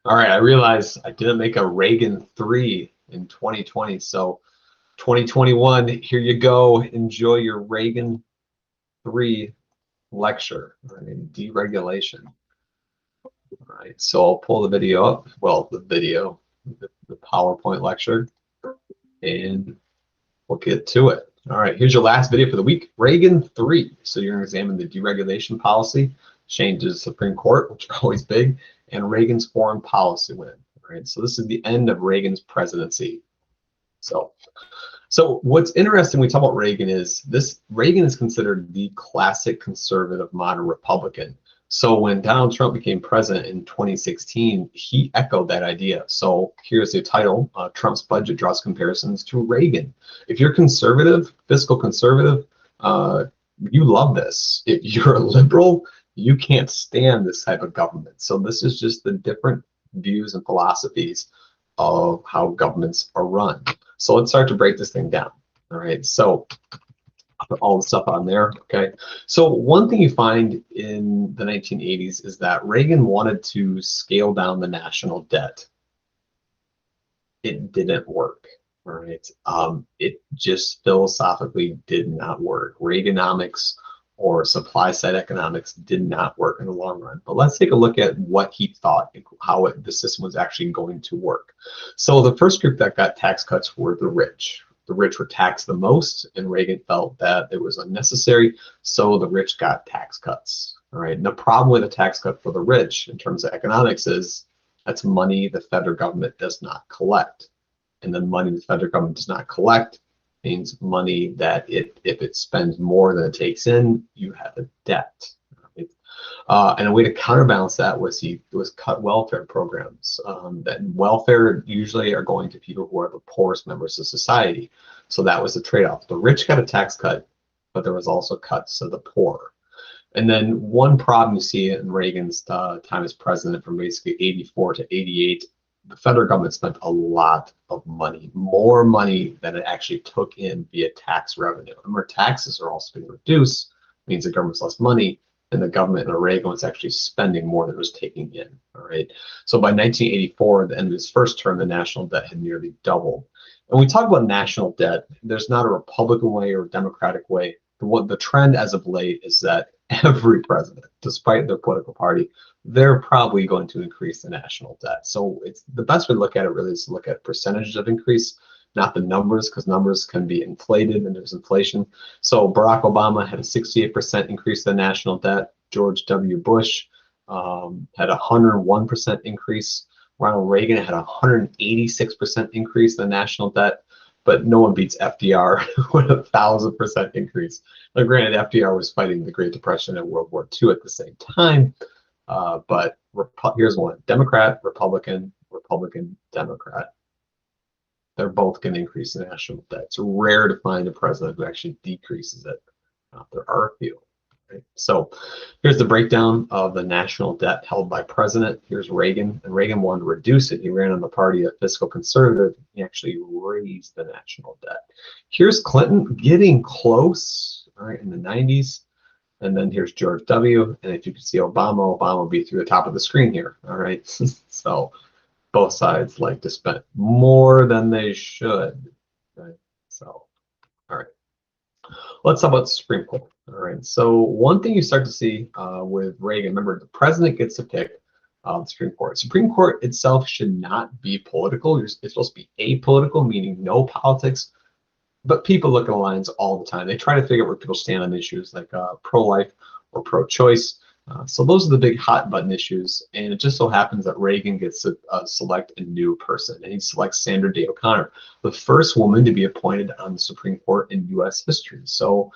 All right, I realized I didn't make a Reagan 3 in 2020, so 2021, here you go. Enjoy your Reagan 3 lecture, right? Deregulation. All right, so I'll pull the video up. Well, the PowerPoint lecture, and we'll get to it. All right, here's your last video for the week, Reagan 3. So you're going to examine the deregulation policy, changes to the Supreme Court, which are always big, and Reagan's foreign policy win. All right, so this is the end of Reagan's presidency. So what's interesting when we talk about Reagan is Reagan is considered the classic conservative modern Republican. So when Donald Trump became president in 2016, he echoed that idea. So here's the title, Trump's budget draws comparisons to Reagan. If you're conservative, fiscal conservative, you love this. If you're a liberal, you can't stand this type of government. So this is just the different views and philosophies of how governments are run. So let's start to break this thing down. All right, so I'll put all the stuff on there. Okay, so one thing you find in the 1980s is that Reagan wanted to scale down the national debt. It didn't work. All right, it just philosophically did not work. Reaganomics or supply side economics did not work in the long run. But let's take a look at what he thought, how the system was actually going to work. So the first group that got tax cuts were the rich. The rich were taxed the most, and Reagan felt that it was unnecessary, so the rich got tax cuts. All right. And the problem with a tax cut for the rich in terms of economics is that's money the federal government does not collect. And the money the federal government does not collect means money that if it spends more than it takes in, you have a debt. Right? And a way to counterbalance that was cut welfare programs. That welfare usually are going to people who are the poorest members of society. So that was the trade-off. The rich got a tax cut, but there was also cuts to the poor. And then one problem you see in Reagan's time as president from basically 84 to 88, the federal government spent a lot of money, more money than it actually took in via tax revenue. Remember, taxes are also being reduced, means the government's less money, and the government in Reagan was actually spending more than it was taking in. All right. So by 1984, the end of his first term, the national debt had nearly doubled. And when we talk about national debt, there's not a Republican way or a Democratic way. The trend as of late is that every president, despite their political party, they're probably going to increase the national debt. So it's the best way to look at it really is to look at percentages of increase, not the numbers, because numbers can be inflated and there's inflation. So Barack Obama had a 68% increase in the national debt. George W. Bush had a 101% increase. Ronald Reagan had a 186% increase in the national debt. But no one beats FDR with 1,000% increase. Now, granted, FDR was fighting the Great Depression and World War II at the same time, but here's one: Democrat, Republican, Republican, Democrat. They're both going to increase the national debt. It's rare to find a president who actually decreases it. There are a few. Right? So here's the breakdown of the national debt held by president. Here's Reagan, and Reagan wanted to reduce it. He ran on the party of fiscal conservative. He actually raised the national debt. Here's Clinton getting close, all right, in the 90s. And then here's George W. And if you can see Obama will be through the top of the screen here, all right? So both sides like to spend more than they should, right? So, all right. Let's talk about the Supreme Court. All right. So one thing you start to see with Reagan, remember the president gets to pick the Supreme Court. Supreme Court itself should not be political. It's supposed to be apolitical, meaning no politics. But people look at the lines all the time. They try to figure out where people stand on issues like pro-life or pro-choice. So those are the big hot button issues. And it just so happens that Reagan gets to select a new person, and he selects Sandra Day O'Connor, the first woman to be appointed on the Supreme Court in U.S. history. So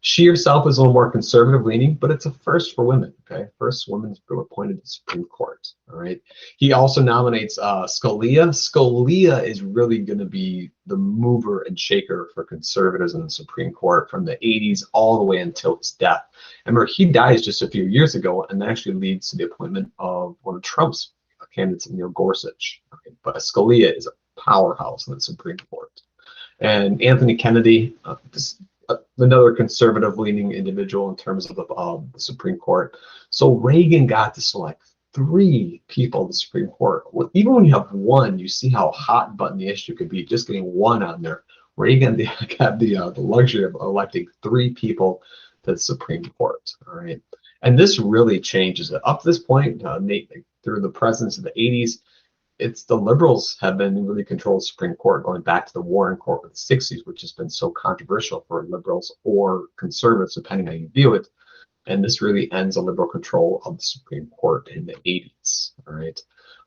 she herself is a little more conservative leaning, but it's a first for women. Okay, first woman to be appointed to the Supreme Court. All right. He also nominates Scalia. Scalia is really going to be the mover and shaker for conservatives in the Supreme Court from the 80s all the way until his death. And remember, he dies just a few years ago, and that actually leads to the appointment of one of Trump's candidates, Neil Gorsuch. Okay. But Scalia is a powerhouse in the Supreme Court. And Anthony Kennedy, another conservative leaning individual in terms of the Supreme Court. So Reagan got to select 3 people in the Supreme Court. Well, even when you have one, you see how hot button the issue could be. Just getting one on there. Reagan got the luxury of electing 3 people to the Supreme Court. All right, and this really changes it. Up to this point, through the presidents of the 80s, it's the liberals have been really controlling the Supreme Court, going back to the Warren Court of the 60s, which has been so controversial for liberals or conservatives, depending how you view it. And this really ends a liberal control of the Supreme Court in the 80s. All right.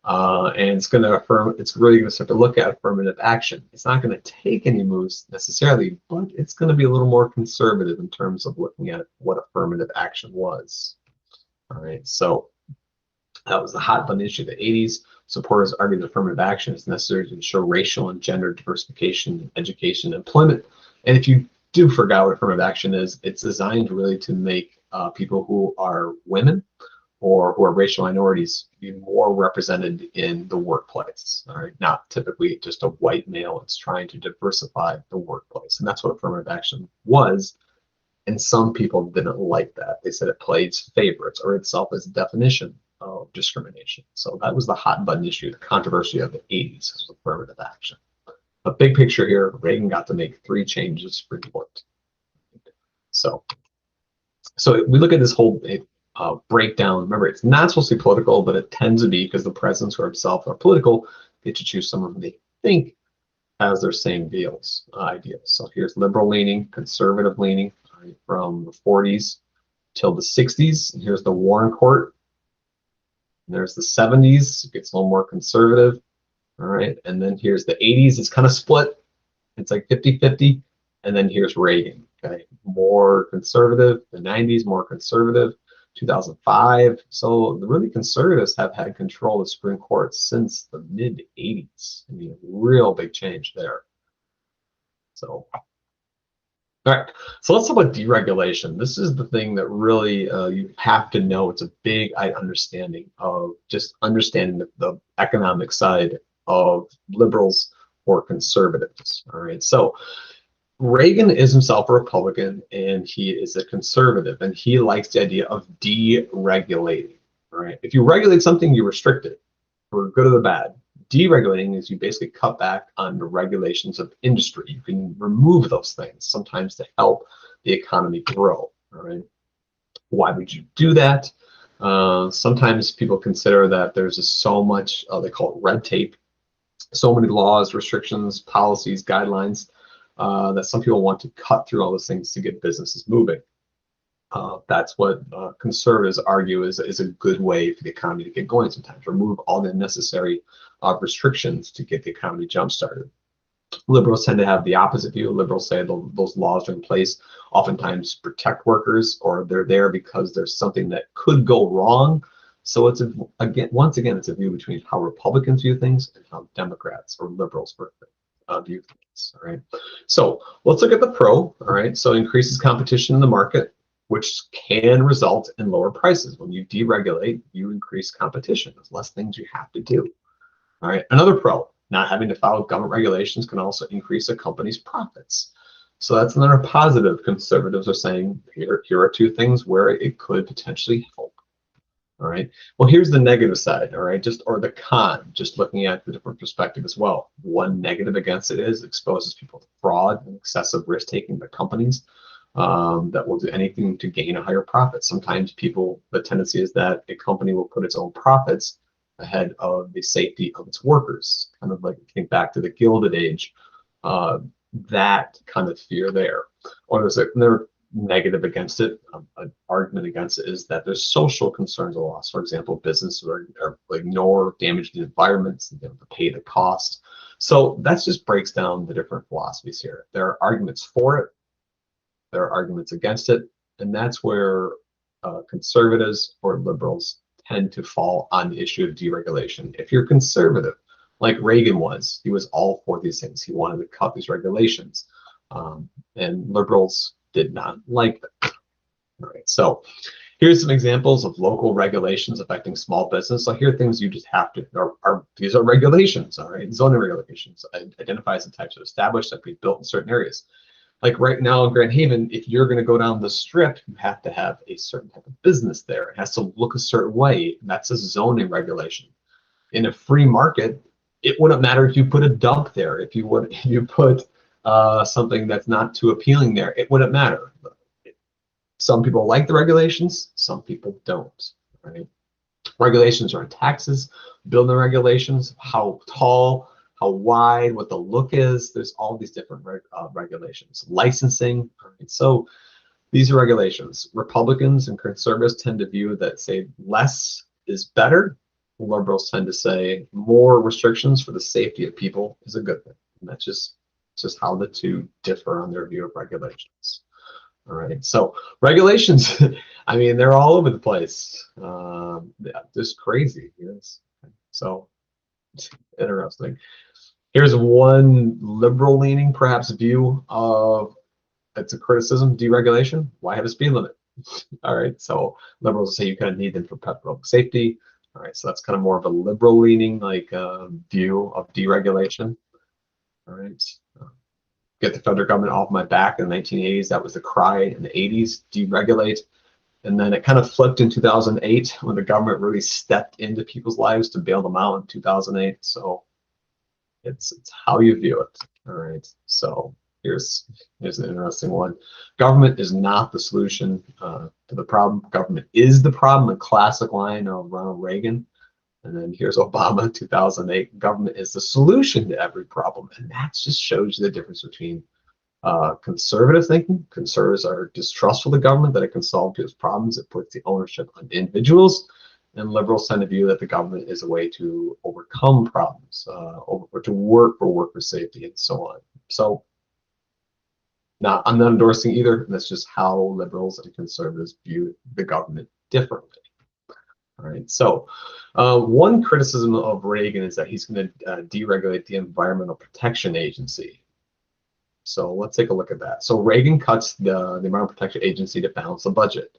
And it's going to it's really going to start to look at affirmative action. It's not going to take any moves necessarily, but it's going to be a little more conservative in terms of looking at what affirmative action was. All right. So that was the hot button issue of the 80s. Supporters argued that affirmative action is necessary to ensure racial and gender diversification, education, and employment. And if you do forget what affirmative action is, it's designed really to make people who are women or who are racial minorities be more represented in the workplace. All right, not typically just a white male. It's trying to diversify the workplace, and that's what affirmative action was. And some people didn't like that. They said it plays favorites or itself as a definition of discrimination. So that was the hot button issue, the controversy of the 80s, was affirmative action. A big picture here, Reagan got to make 3 changes to the Supreme Court. So we look at this whole breakdown. Remember, it's not supposed to be political, but it tends to be because the presidents who themselves are political get to choose someone they think has their same ideals. So here's liberal leaning, conservative leaning, right, from the 40s till the 60s. And here's the Warren Court. And there's the 70s. It gets a little more conservative. All right. And then here's the 80s. It's kind of split. It's like 50-50. And then here's Reagan. Okay, more conservative. The 90s, more conservative. 2005. So the really conservatives have had control of the Supreme Court since the mid 80s. I mean, real big change there. So, all right. So let's talk about deregulation. This is the thing that really you have to know. It's a big understanding of just understanding the economic side of liberals or conservatives. All right. So Reagan is himself a Republican and he is a conservative, and he likes the idea of deregulating. All right. If you regulate something, you restrict it for good or the bad. Deregulating is you basically cut back on the regulations of industry. You can remove those things sometimes to help the economy grow. All right. Why would you do that? Sometimes people consider that there's just so much, they call it red tape, so many laws, restrictions, policies, guidelines, that some people want to cut through all those things to get businesses moving. That's what conservatives argue is a good way for the economy to get going sometimes. Remove all the necessary restrictions to get the economy jump-started. Liberals tend to have the opposite view. Liberals say those laws are in place oftentimes to protect workers, or they're there because there's something that could go wrong. So it's once again, it's a view between how Republicans view things and how Democrats or liberals view things. All right. So let's look at the pro. All right. So increases competition in the market, which can result in lower prices. When you deregulate, you increase competition. There's less things you have to do. All right. Another pro, not having to follow government regulations can also increase a company's profits. So that's another positive. Conservatives are saying here are 2 things where it could potentially help. All right. Well, here's the negative side. All right. Or the con, just looking at the different perspective as well. One negative against it is it exposes people to fraud and excessive risk taking by companies that will do anything to gain a higher profit. Sometimes the tendency is that a company will put its own profits ahead of the safety of its workers. Kind of like, think back to the Gilded Age, that kind of fear there. Or there's another negative against it, an argument against it is that there's social concerns of loss. For example, businesses are ignore damage to the environment, so they have to pay the cost. So that just breaks down the different philosophies here. There are arguments for it, there are arguments against it, and that's where conservatives or liberals tend to fall on the issue of deregulation. If you're conservative, like Reagan was, he was all for these things. He wanted to cut these regulations, and liberals did not like that. All right, so here's some examples of local regulations affecting small business. So here are things you just have to, these are regulations, all right, zoning regulations. Identifies the types of establishments that can be built in certain areas. Like right now in Grand Haven, if you're going to go down the strip, you have to have a certain type of business there. It has to look a certain way. And that's a zoning regulation. In a free market, it wouldn't matter if you put a dump there. If you put something that's not too appealing there, it wouldn't matter. Some people like the regulations, some people don't. Right? Regulations are on taxes, building regulations, how tall, how wide, what the look is. There's all these different regulations. Licensing. Right? So these are regulations. Republicans and conservatives tend to view that, say, less is better. Liberals tend to say more restrictions for the safety of people is a good thing. And that's just how the two differ on their view of regulations. All right, so regulations, I mean, they're all over the place. Yeah, just crazy. Yes. So interesting. Here's one liberal leaning, perhaps, view of it's a criticism, deregulation. Why have a speed limit? All right, so liberals say you kind of need them for public safety. All right, so that's kind of more of a liberal leaning like view of deregulation. All right, get the federal government off my back in the 1980s. That was the cry in the 80s, deregulate. And then it kind of flipped in 2008 when the government really stepped into people's lives to bail them out in 2008. So it's how you view it. All right, so here's an interesting one. Government is not the solution to the problem. Government is the problem, a classic line of Ronald Reagan. And then here's Obama in 2008. Government is the solution to every problem. And that just shows you the difference between conservative thinking. Conservatives are distrustful of the government, that it can solve people's problems. It puts the ownership on individuals. And liberals tend to view that the government is a way to overcome problems, or to work for worker safety and so on. So I'm not endorsing either. That's just how liberals and conservatives view the government differently. All right, so one criticism of Reagan is that he's going to deregulate the Environmental Protection Agency. So let's take a look at that. So Reagan cuts the Environmental Protection Agency to balance the budget,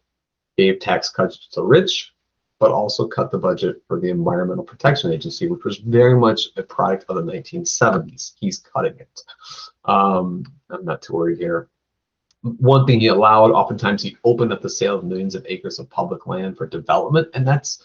gave tax cuts to the rich, but also cut the budget for the Environmental Protection Agency, which was very much a product of the 1970s. He's cutting it. I'm not too worried here. One thing he allowed, oftentimes he opened up the sale of millions of acres of public land for development, and that's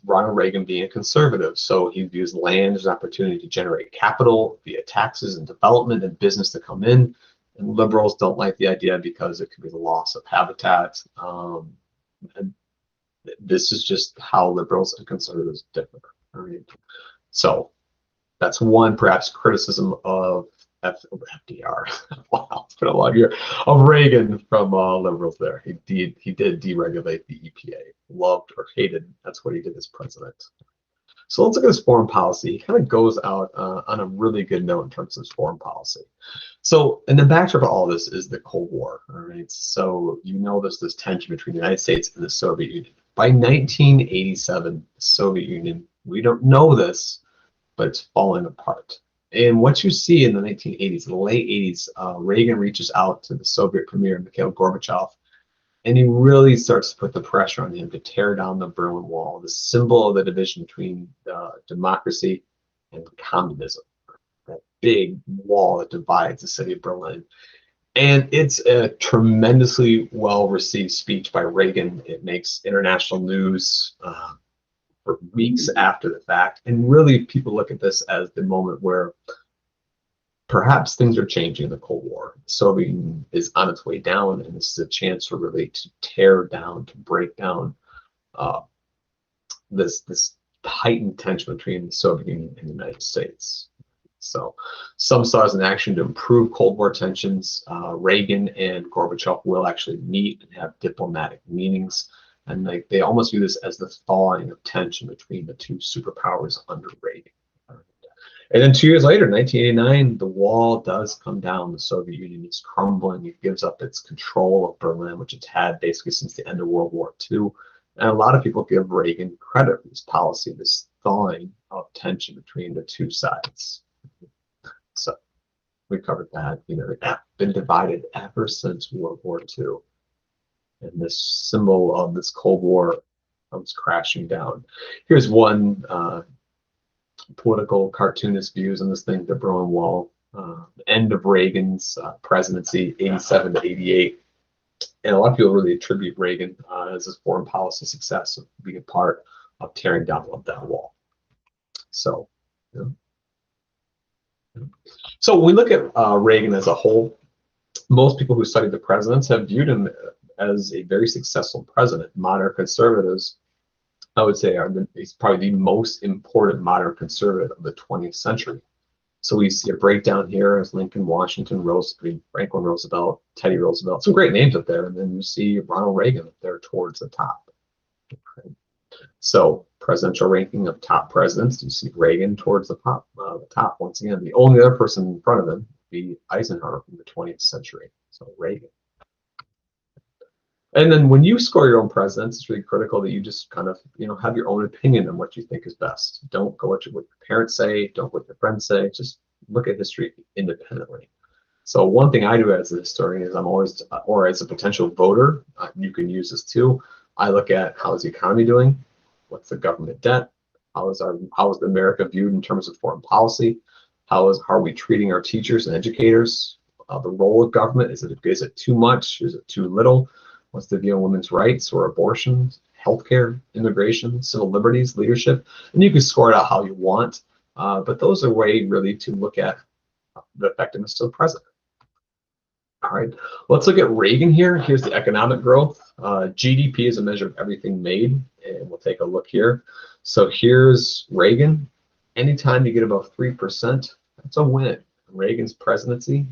Ronald Reagan being a conservative. So he views land as an opportunity to generate capital via taxes and development and business to come in. And liberals don't like the idea because it could be the loss of habitat. And this is just how liberals and conservatives differ. Right? So that's one perhaps criticism of FDR. Wow, it's been a long year of Reagan from liberals there. He did deregulate the EPA, loved or hated. That's what he did as president. So let's look at his foreign policy. He kind of goes out on a really good note in terms of his foreign policy. So, and the backdrop of all this is the Cold War. All right. So there's this tension between the United States and the Soviet Union. By 1987, the Soviet Union, we don't know this, but it's falling apart. And what you see in the 1980s, the late 80s, Reagan reaches out to the Soviet premier, Mikhail Gorbachev, and he really starts to put the pressure on him to tear down the Berlin Wall, the symbol of the division between democracy and communism, that big wall that divides the city of Berlin. And it's a tremendously well-received speech by Reagan. It makes international news for weeks after the fact. And really, people look at this as the moment where perhaps things are changing in the Cold War. The Soviet Union is on its way down, and this is a chance for really to tear down, to break down this heightened tension between the Soviet Union and the United States. So some saw as an action to improve Cold War tensions. Reagan and Gorbachev will actually meet and have diplomatic meetings. And they almost view this as the thawing of tension between the two superpowers under Reagan. And then 2 years later, 1989, the wall does come down. The Soviet Union is crumbling. It gives up its control of Berlin, which it's had basically since the end of World War II. And a lot of people give Reagan credit for this policy, this thawing of tension between the two sides. So we covered that. They've been divided ever since World War II. And this symbol of this Cold War comes crashing down. Here's one political cartoonist views on this thing, the Berlin Wall. End of Reagan's presidency, 87 to 88. And a lot of people really attribute Reagan as his foreign policy success of being a part of tearing down that wall. So, you know. So when we look at Reagan as a whole, most people who study the presidents have viewed him as a very successful president. Modern conservatives, I would say, he's probably the most important modern conservative of the 20th century. So we see a breakdown here as Lincoln, Washington, Franklin Roosevelt, Teddy Roosevelt, some great names up there. And then you see Ronald Reagan up there towards the top. Okay. So presidential ranking of top presidents, you see Reagan towards the top once again. The only other person in front of him would be Eisenhower from the 20th century. So Reagan. And then when you score your own presidents, it's really critical that you just kind of, have your own opinion on what you think is best. Don't go what your parents say, don't what your friends say, just look at history independently. So one thing I do as a historian is I'm always, or as a potential voter, you can use this too. I look at how is the economy doing? What's the government debt? How is America viewed in terms of foreign policy? How are we treating our teachers and educators? The role of government, is it too much? Is it too little? What's the view on women's rights or abortion, healthcare, immigration, civil liberties, leadership? And you can score it out how you want, but those are a way really to look at the effectiveness of the president. All right, let's look at Reagan here. Here's the economic growth. GDP is a measure of everything made, and we'll take a look here. So here's Reagan. Anytime you get above 3%, that's a win. Reagan's presidency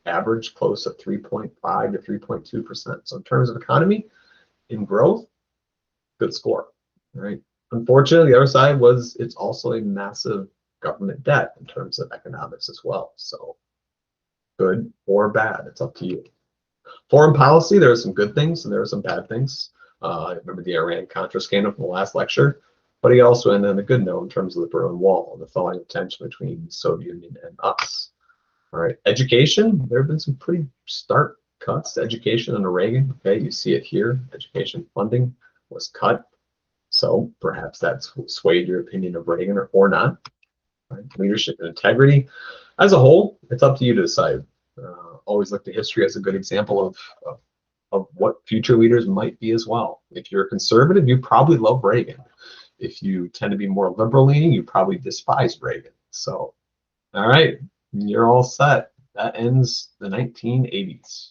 average close to 3.5 to 3.2%. So in terms of economy, in growth, good score, right? Unfortunately, the other side was it's also a massive government debt in terms of economics as well. So good or bad, it's up to you. Foreign policy, there are some good things and there are some bad things. I remember the Iran-Contra scandal from the last lecture, but he also ended on a good note in terms of the Berlin Wall and the thawing of tension between the Soviet Union and us. All right, education, there have been some pretty stark cuts to education under Reagan. Okay, you see it here, education funding was cut. So perhaps that's swayed your opinion of Reagan or not. Right? Leadership and integrity. As a whole, it's up to you to decide. Always look to history as a good example of what future leaders might be as well. If you're a conservative, you probably love Reagan. If you tend to be more liberal leaning, you probably despise Reagan. So, all right. You're all set. That ends the 1980s.